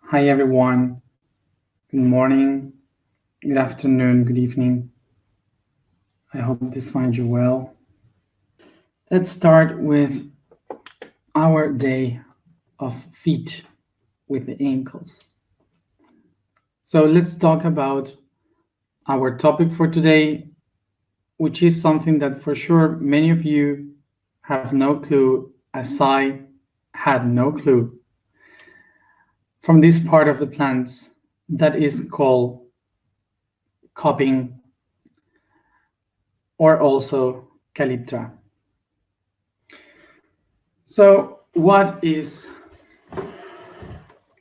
Hi everyone, good morning, good afternoon, good evening. I hope this finds you well. Let's start with our day of feet with the ankles. So let's talk about our topic for today, which is something that for sure many of you have no clue, as I had no clue, from this part of the plants that is called cupping or also calyptra. So what is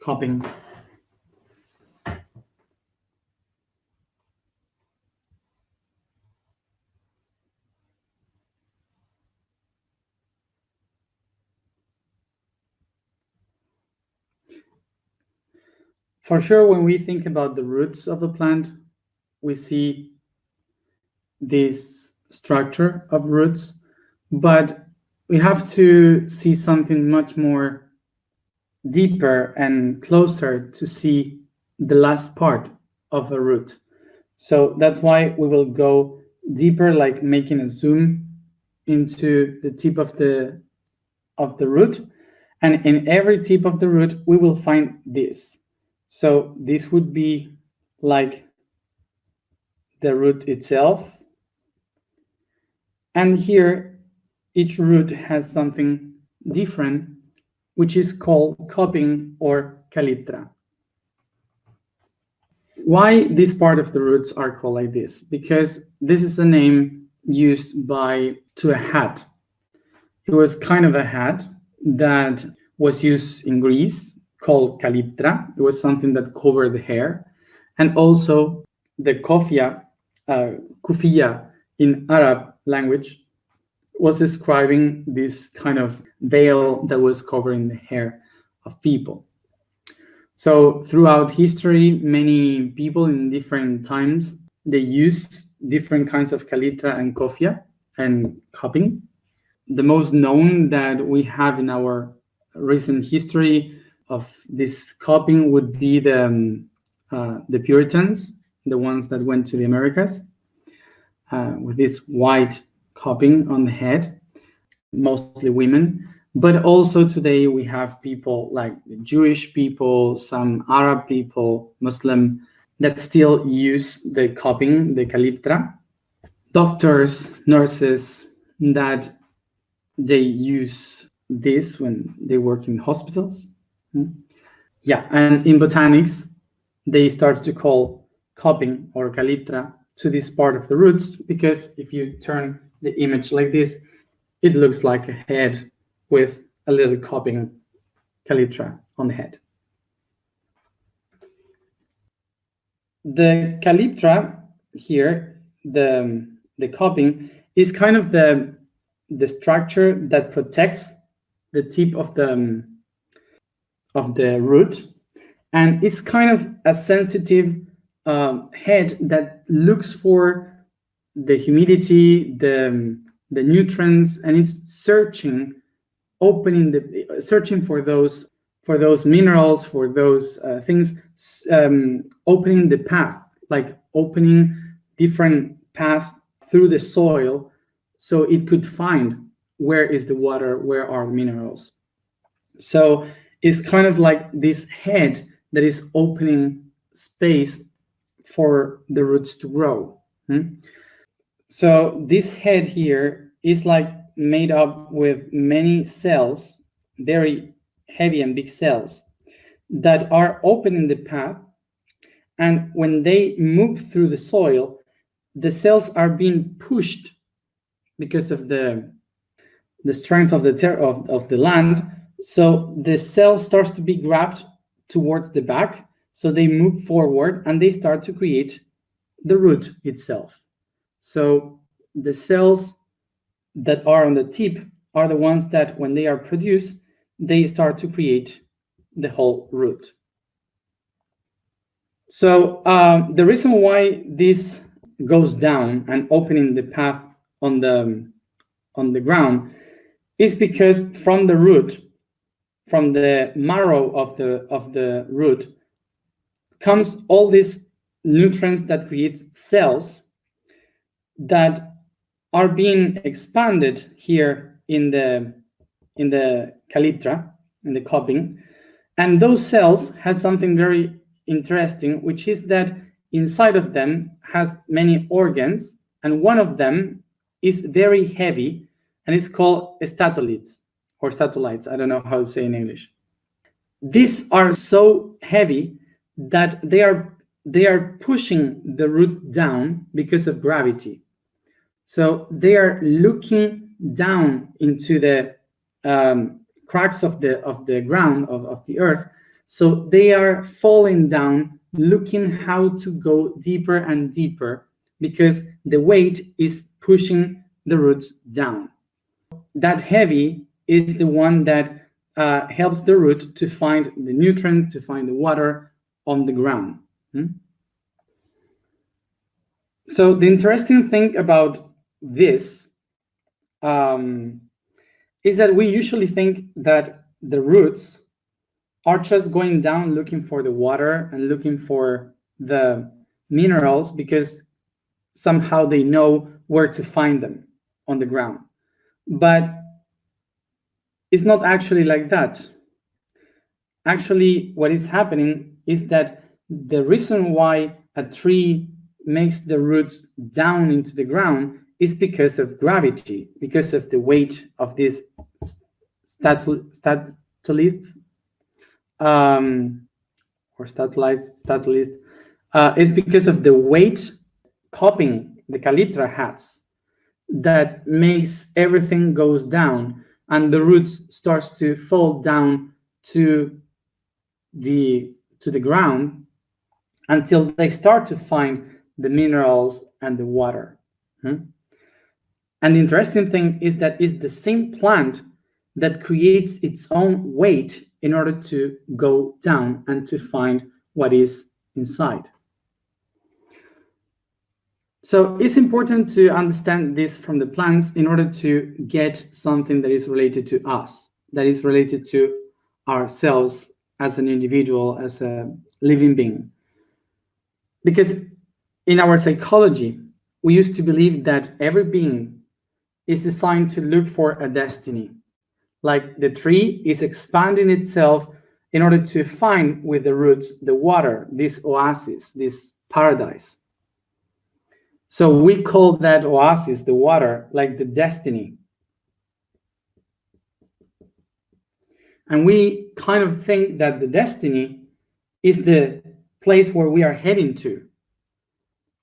cupping? For sure, when we think about the roots of the plant, we see this structure of roots, but we have to see something much more deeper and closer to see the last part of a root. So that's why we will go deeper, like making a zoom into the tip of the root, and in every tip of the root we will find this. So this would be like the root itself, and here each root has something different, which is called cupping or calyptra. Why this part of the roots are called like this? Because this is a name used to a hat. It was kind of a hat that was used in Greece called calyptra. It was something that covered the hair. And also the kufiya in Arab language was describing this kind of veil that was covering the hair of people. So throughout history, many people in different times, they used different kinds of calyptra and kufiya and cupping. The most known that we have in our recent history of this cupping would be the Puritans, the ones that went to the Americas, with this white cupping on the head, mostly women. But also today we have people like Jewish people, some Arab people, Muslim, that still use the cupping, the calyptra. Doctors, nurses, that they use this when they work in hospitals. Yeah, and in botanics, they start to call cupping or calyptra to this part of the roots, because if you turn the image like this, it looks like a head with a little cupping calyptra on the head. The calyptra here, the cupping, is kind of the structure that protects the tip of the root, and it's kind of a sensitive head that looks for the humidity, the nutrients, and it's searching for those minerals, for those things, opening the path, like opening different paths through the soil, so it could find where is the water, where are minerals. So it's kind of like this head that is opening space for the roots to grow. So this head here is like made up with many cells, very heavy and big cells, that are opening the path. And when they move through the soil, the cells are being pushed because of the strength of the land. So the cell starts to be grabbed towards the back, so they move forward and they start to create the root itself. So the cells that are on the tip are the ones that, when they are produced, they start to create the whole root. So the reason why this goes down and opening the path on the ground is because from the root, from the marrow of the root, comes all these nutrients that creates cells that are being expanded here in the calytra, in the cupping. And those cells has something very interesting, which is that inside of them has many organs, and one of them is very heavy, and it's called statolites or satellites. I don't know how to say in English. These are so heavy that they are pushing the root down because of gravity. So they are looking down into the cracks of the ground of the earth. So they are falling down, looking how to go deeper and deeper, because the weight is pushing the roots down. That heavy is the one that helps the root to find the nutrient, to find the water on the ground. So the interesting thing about this is that we usually think that the roots are just going down looking for the water and looking for the minerals because somehow they know where to find them on the ground. But it's not actually like that. Actually, what is happening is that the reason why a tree makes the roots down into the ground is because of gravity, because of the weight of this statolith, or statolith, is because of the weight cupping the calytra has that makes everything goes down, and the roots starts to fall down to the ground until they start to find the minerals and the water. And the interesting thing is that it's the same plant that creates its own weight in order to go down and to find what is inside. So it's important to understand this from the plants in order to get something that is related to us, that is related to ourselves as an individual, as a living being. Because in our psychology, we used to believe that every being is designed to look for a destiny. Like the tree is expanding itself in order to find with the roots the water, this oasis, this paradise. So we call that oasis, the water, like the destiny. And we kind of think that the destiny is the place where we are heading to,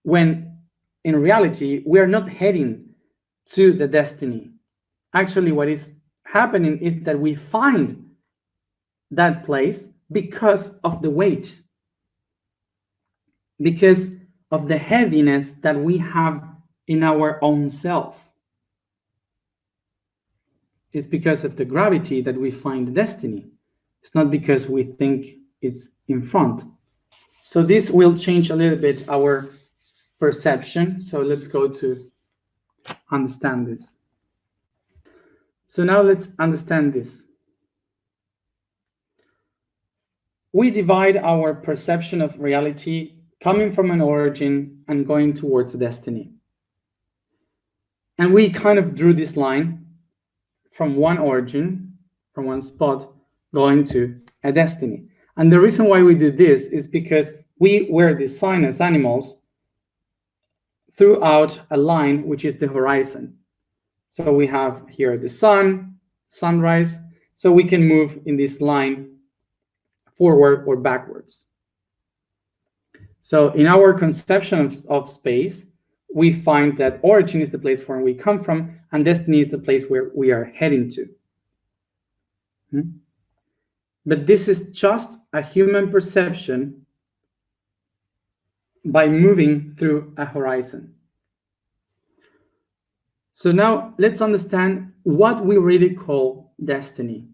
when in reality, we are not heading to the destiny. Actually, what is happening is that we find that place because of the weight, because of the heaviness that we have in our own self. It's because of the gravity that we find the destiny. It's not because we think it's in front. So this will change a little bit our perception. So let's go to understand this. So now let's understand this. We divide our perception of reality coming from an origin and going towards destiny. And we kind of drew this line from one origin, from one spot, going to a destiny. And the reason why we do this is because we were designed as animals throughout a line, which is the horizon. So we have here the sun, sunrise, so we can move in this line forward or backwards. So in our conception of space, we find that origin is the place where we come from, and destiny is the place where we are heading to. But this is just a human perception by moving through a horizon. So now let's understand what we really call destiny.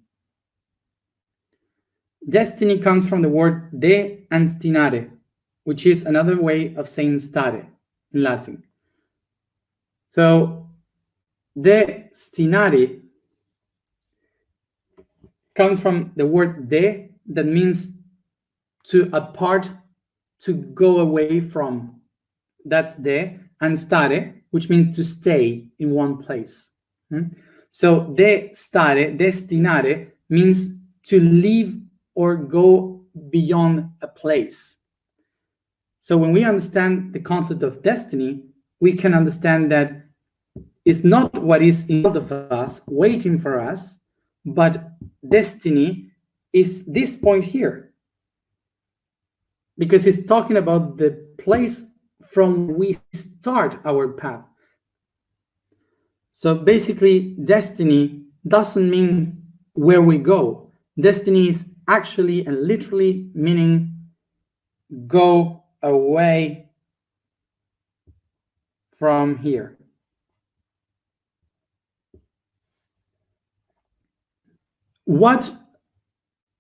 Destiny comes from the word de and stinare, which is another way of saying stare in Latin. So destinare comes from the word de, that means to apart, to go away from. That's de. And stare, which means to stay in one place. So de stare, destinare, means to leave or go beyond a place. So when we understand the concept of destiny, we can understand that it's not what is in front of us waiting for us, but destiny is this point here, because it's talking about the place from we start our path. So basically, destiny doesn't mean where we go. Destiny is actually and literally meaning go away from here. What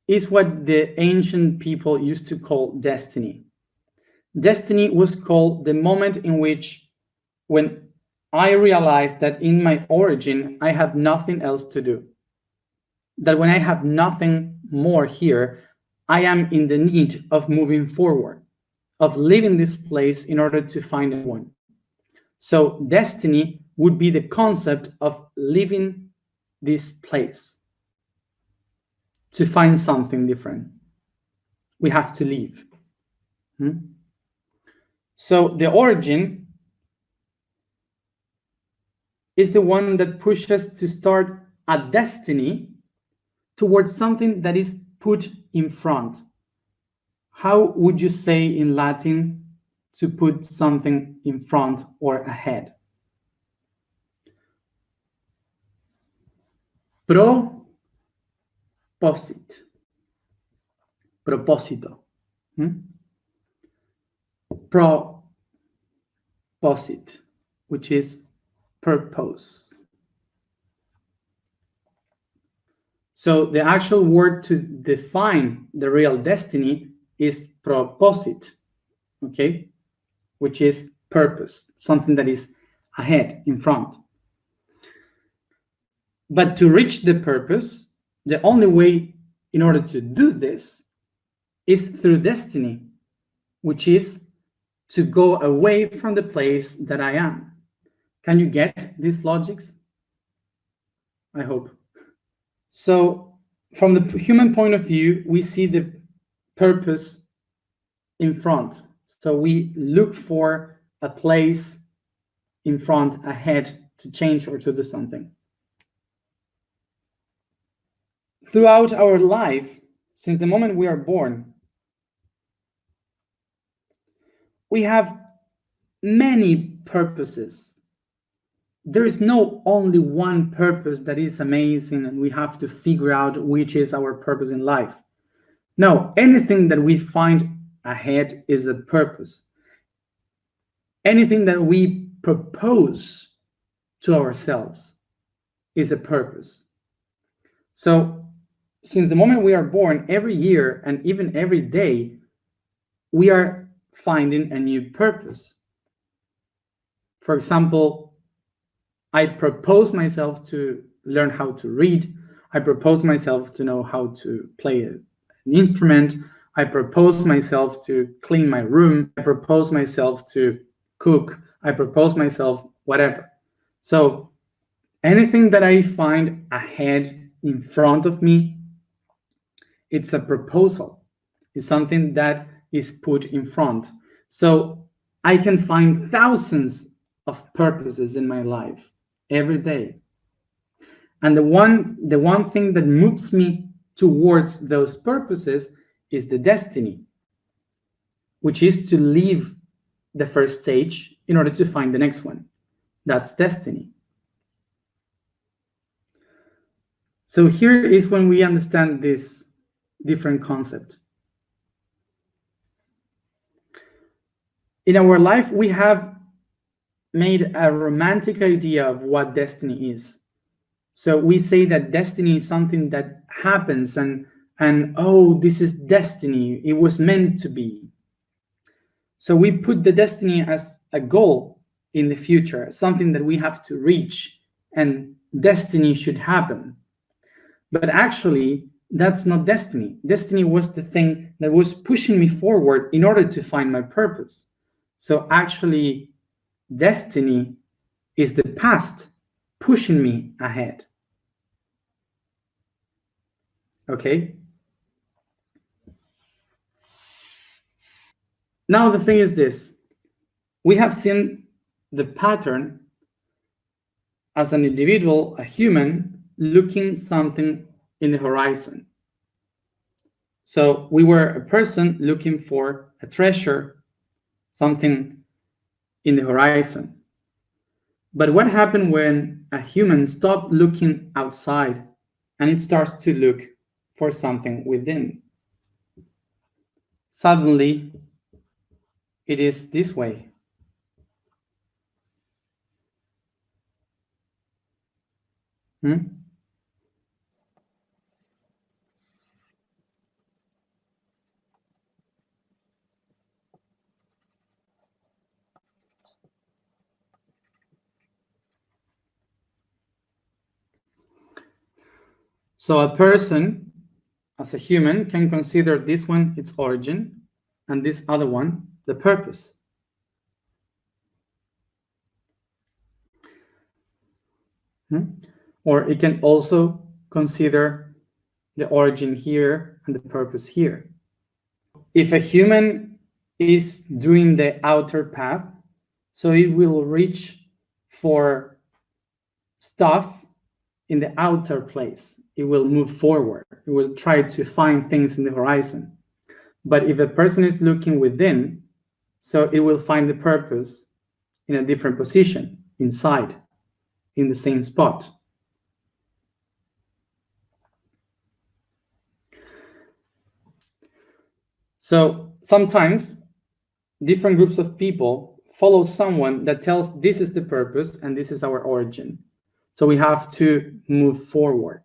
is what the ancient people used to call destiny? Destiny was called the moment in which, when I realized that in my origin, I have nothing else to do. That when I have nothing more here, I am in the need of moving forward, of leaving this place in order to find a one. So destiny would be the concept of leaving this place. To find something different, we have to leave. So the origin is the one that pushes us to start a destiny towards something that is put in front. How would you say in Latin to put something in front or ahead? Propósito. Proposite, which is purpose. So the actual word to define the real destiny is proposite, okay, which is purpose, something that is ahead, in front. But to reach the purpose, the only way in order to do this is through destiny, which is to go away from the place that I am. Can you get these logics? I hope. So from the human point of view, we see the purpose in front. So we look for a place in front, ahead, to change or to do something. Throughout our life, since the moment we are born, we have many purposes. There is no only one purpose that is amazing and we have to figure out which is our purpose in life. No, anything that we find ahead is a purpose. Anything that we propose to ourselves is a purpose. So since the moment we are born, every year and even every day, we are finding a new purpose. For example, I propose myself to learn how to read. I propose myself to know how to play an instrument. I propose myself to clean my room. I propose myself to cook. I propose myself whatever. So anything that I find ahead in front of me, it's a proposal. It's something that is put in front. So I can find thousands of purposes in my life every day. And the one thing that moves me towards those purposes is the destiny, which is to leave the first stage in order to find the next one. That's destiny. So here is when we understand this different concept. In our life, we have made a romantic idea of what destiny is. So we say that destiny is something that happens and oh, this is destiny. It was meant to be. So we put the destiny as a goal in the future, something that we have to reach, and destiny should happen. But actually, that's not destiny. Destiny was the thing that was pushing me forward in order to find my purpose. So actually, destiny is the past pushing me ahead. Okay? Now the thing is this. We have seen the pattern as an individual, a human, looking something in the horizon. So we were a person looking for a treasure, something in the horizon. But what happened when a human stopped looking outside and it starts to look for something within? Suddenly, it is this way. So a person, as a human, can consider this one its origin and this other one the purpose. Or it can also consider the origin here and the purpose here. If a human is doing the outer path, so it will reach for stuff in the outer place. It will move forward. It will try to find things in the horizon. But if a person is looking within, so it will find the purpose in a different position, inside, in the same spot. So sometimes different groups of people follow someone that tells this is the purpose and this is our origin. So we have to move forward,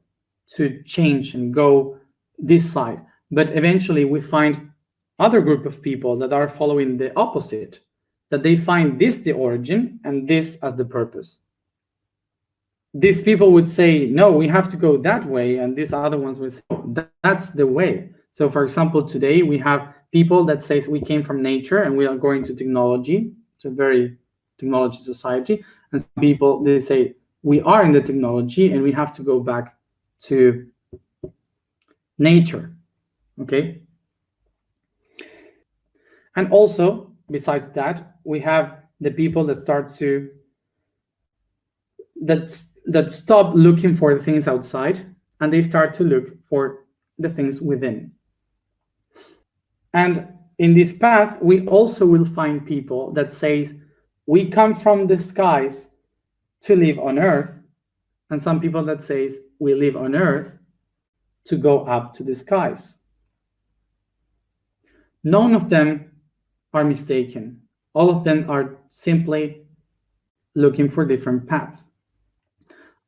to change and go this side. But eventually we find other group of people that are following the opposite, that they find this the origin and this as the purpose. These people would say, no, we have to go that way. And these other ones would say, oh, that's the way. So for example, today we have people that says we came from nature and we are going to technology. It's a very technology society. And some people, they say, we are in the technology and we have to go back to nature, okay? And also, besides that, we have the people that start to, that stop looking for the things outside and they start to look for the things within. And in this path, we also will find people that says, we come from the skies to live on earth, and some people that says, we live on earth to go up to the skies. None of them are mistaken. All of them are simply looking for different paths.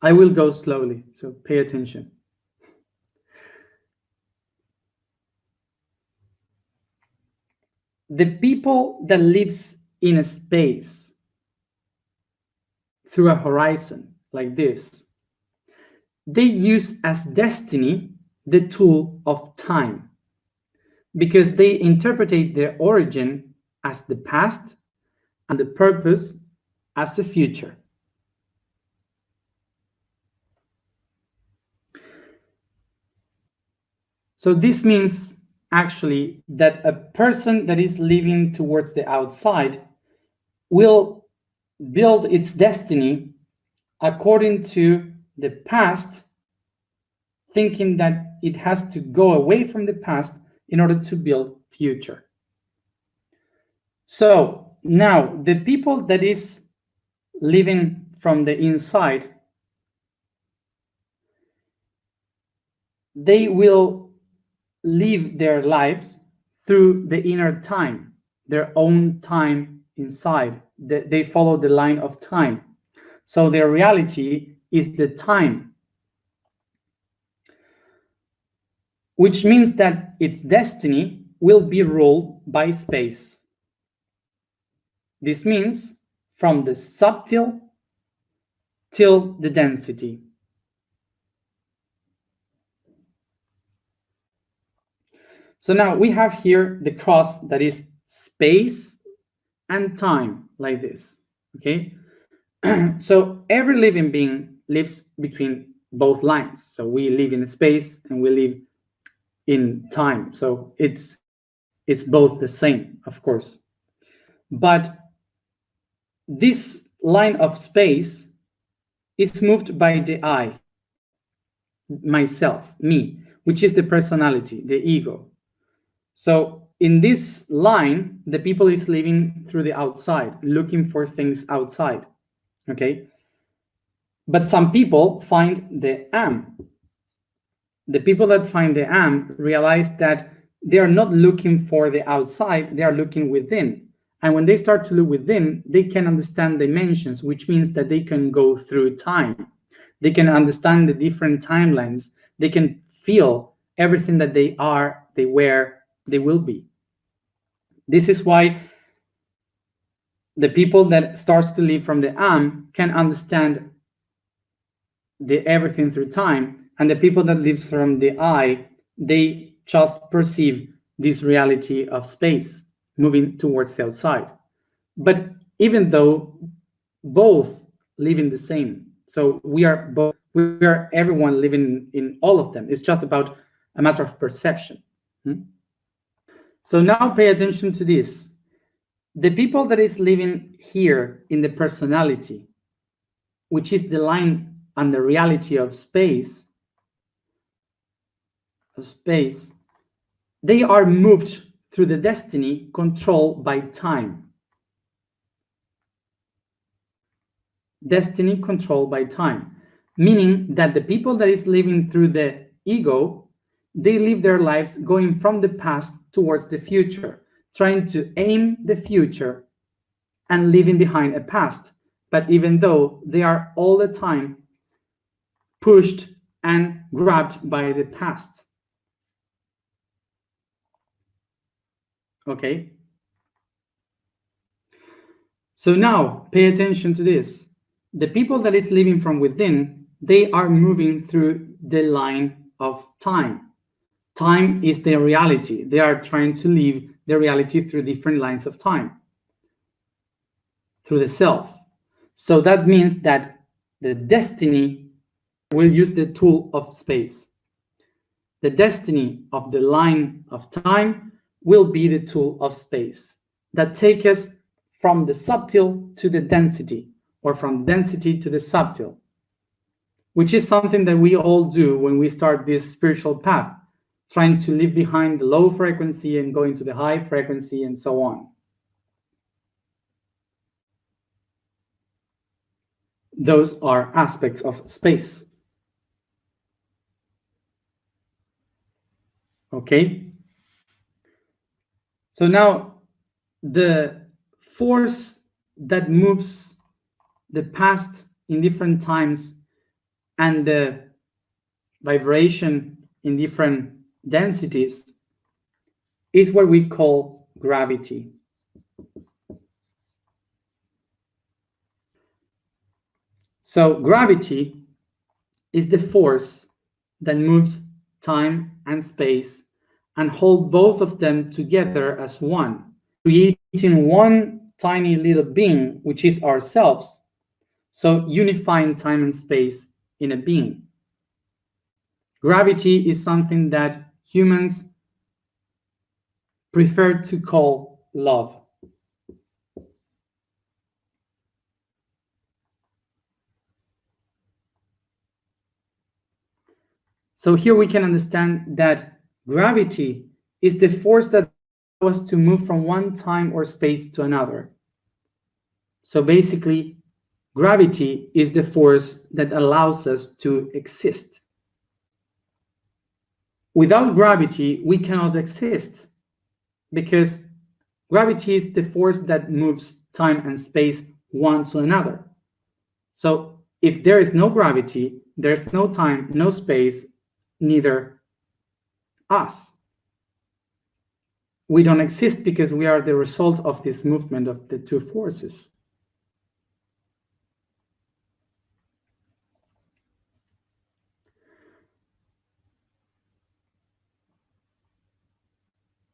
I will go slowly, so pay attention. The people that lives in a space through a horizon like this, they use as destiny the tool of time, because they interpretate their origin as the past and the purpose as the future. So this means actually that a person that is living towards the outside will build its destiny according to the past, thinking that it has to go away from the past in order to build future. So now the people that is living from the inside, they will live their lives through the inner time, their own time inside. They follow the line of time. So their reality is the time, which means that its destiny will be ruled by space. This means from the subtle till the density. So now we have here the cross that is space and time, like this, okay? So every living being lives between both lines. So we live in space and we live in time. So it's both the same, of course. But this line of space is moved by the I, myself, me, which is the personality, the ego. So in this line, the people is living through the outside, looking for things outside, okay? But some people find the am. The people that find the am realize that they are not looking for the outside, they are looking within. And when they start to look within, they can understand dimensions, which means that they can go through time. They can understand the different timelines. They can feel everything that they are, they were, they will be. This is why the people that starts to live from the am can understand the everything through time, and the people that live from the I, they just perceive this reality of space moving towards the outside. But even though both live in the same, so we are everyone living in all of them. It's just about a matter of perception. So now pay attention to this. The people that is living here in the personality, which is the line and the reality of space, they are moved through the destiny controlled by time. Destiny controlled by time, meaning that the people that is living through the ego, they live their lives going from the past towards the future, trying to aim the future and leaving behind a past. But even though they are all the time pushed and grabbed by the past. Okay? So now pay attention to this. The people that is living from within, they are moving through the line of time. Time is their reality. They are trying to live the reality through different lines of time, through the self. So that means that the destiny will use the tool of space. The destiny of the line of time will be the tool of space that takes us from the subtle to the density, or from density to the subtle, which is something that we all do when we start this spiritual path, trying to leave behind the low frequency and going to the high frequency and so on. Those are aspects of space. Okay? So now the force that moves the past in different times and the vibration in different densities is what we call gravity. So gravity is the force that moves time and space and hold both of them together as one, creating one tiny little being, which is ourselves. So unifying time and space in a being. Gravity is something that humans prefer to call love. So here we can understand that gravity is the force that allows us to move from one time or space to another. So basically, gravity is the force that allows us to exist. Without gravity, we cannot exist, because gravity is the force that moves time and space one to another. So if there is no gravity, there's no time, no space, neither us. We don't exist because we are the result of this movement of the two forces.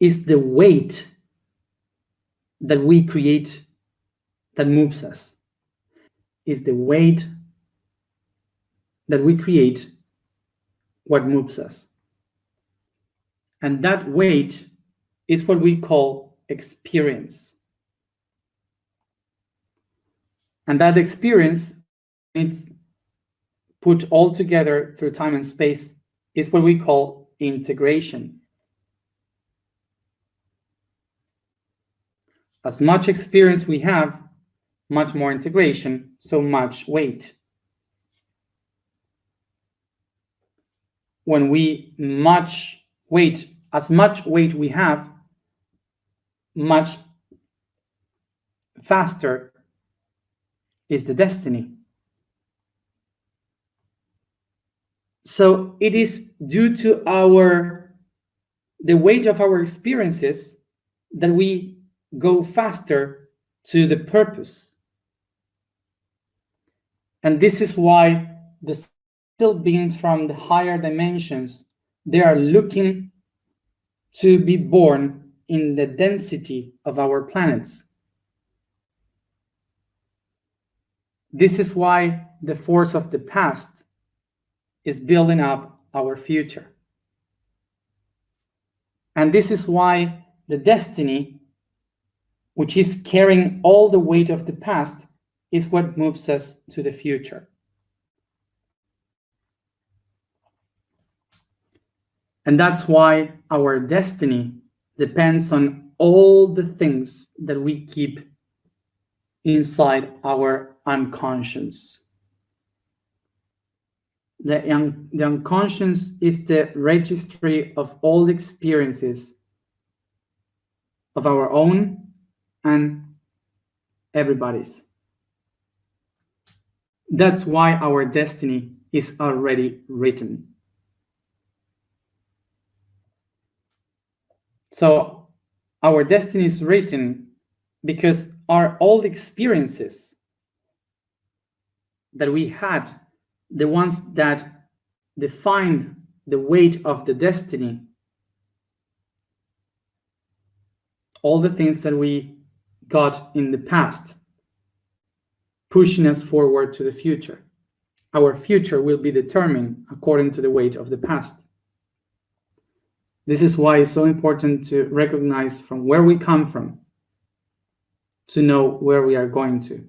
is the weight that we create that moves us. Is the weight that we create what moves us. And that weight is what we call experience. And that experience, it's put all together through time and space, is what we call integration. As much experience we have, much more integration, so much weight. When we as much weight we have, much faster is the destiny. So it is due to the weight of our experiences that we go faster to the purpose. And this is why the still beings from the higher dimensions, they are looking to be born in the density of our planets. This is why the force of the past is building up our future. And this is why the destiny, which is carrying all the weight of the past, is what moves us to the future. And that's why our destiny depends on all the things that we keep inside our unconscious. The unconscious is the registry of all the experiences of our own and everybody's. That's why our destiny is already written. So our destiny is written because all the experiences that we had, the ones that define the weight of the destiny, all the things that we got in the past, pushing us forward to the future. Our future will be determined according to the weight of the past. This is why it's so important to recognize from where we come from, to know where we are going to.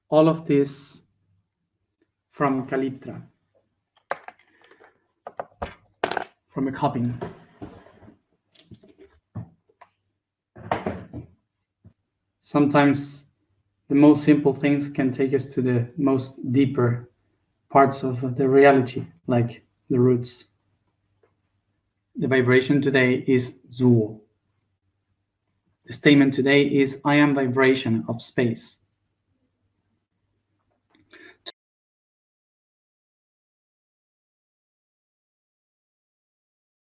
All of this from Kalitra, from a copy. Sometimes the most simple things can take us to the most deeper parts of the reality, like the roots. The vibration today is Zuo. The statement today is, I am vibration of space.